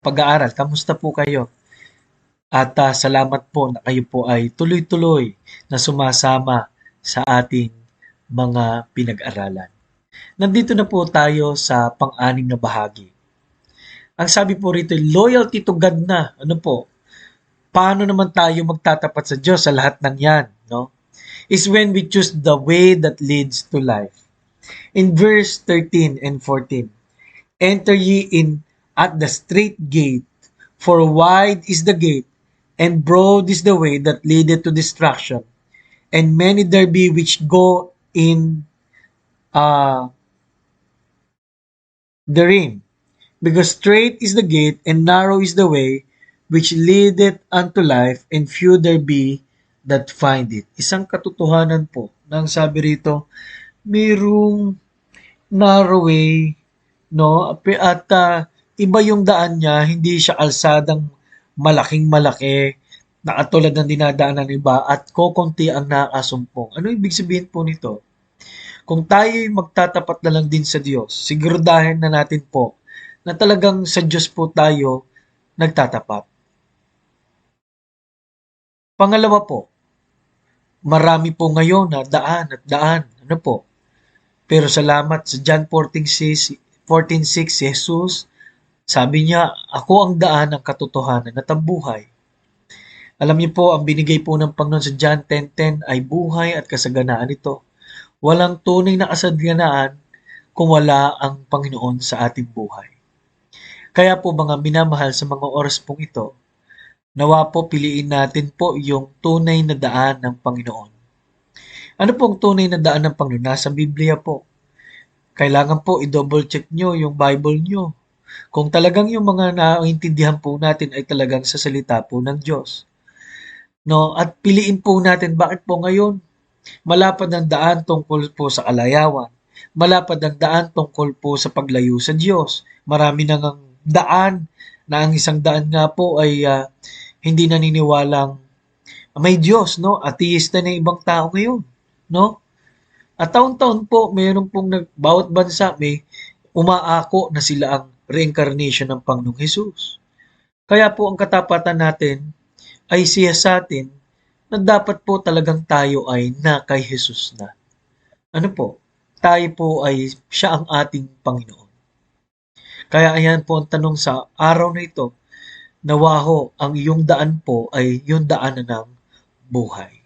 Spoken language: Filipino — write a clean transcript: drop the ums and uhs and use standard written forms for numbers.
pag-aaral. Kamusta po kayo? At salamat po na kayo po ay tuloy-tuloy na sumasama sa ating mga pinag-aralan. Nandito na po tayo sa pang-anim na bahagi. Ang sabi po rito, loyalty to God na. Ano po? Paano naman tayo magtatapat sa Diyos sa lahat ng yan? No? Is when we choose the way that leads to life. In verse 13 and 14, enter ye in at the straight gate, for wide is the gate, and broad is the way that leadeth to destruction, and many there be which go in therein. Because straight is the gate, and narrow is the way, which leadeth unto life, and few there be that find it. Isang katotohanan po, nang sabi rito, mayroong narrow way, no? At iba yung daan niya, hindi siya kalsadang malaking malaki, na katulad ng dinadaanan ng iba, at kokonti ang nakasumpong. Ano ibig sabihin po nito? Kung tayo'y magtatapat na lang din sa Diyos, siguraduhin na natin po na talagang sa Diyos po tayo nagtatapat. Pangalawa po, marami po ngayon na daan at daan. Ano po? Pero salamat sa John 14:6, si Jesus, sabi niya, ako ang daan, ang katotohanan at ang buhay. Alam niyo po, ang binigay po ng Panginoon sa John 10:10 ay buhay at kasaganaan ito. Walang tunay na kasaganaan kung wala ang Panginoon sa ating buhay. Kaya po mga minamahal sa mga oras pong ito, nawa po piliin natin po yung tunay na daan ng Panginoon. Ano pong tunay na daan ng Panginoon? Nasa Biblia po. Kailangan po i-double check nyo yung Bible nyo. Kung talagang yung mga naiintindihan po natin ay talagang sa salita po ng Diyos. No? At piliin po natin bakit po ngayon malapad ang daan tungkol po sa kalayawan. Malapad ang daan tungkol po sa paglayo sa Diyos. Marami nang ang daan na ang isang daan nga po ay hindi naniniwalang may Diyos, no? Ateista na ibang tao ngayon, no? At taon-taon po, mayroon pong bawat bansa may umaako na sila ang reincarnation ng Panginoong Hesus. Kaya po ang katapatan natin ay siya sa atin na dapat po talagang tayo ay na kay Jesus na. Ano po? Tayo po ay siya ang ating Panginoon. Kaya ayan po ang tanong sa araw na ito, nawa ho ang iyong daan po ay yung daan ng buhay.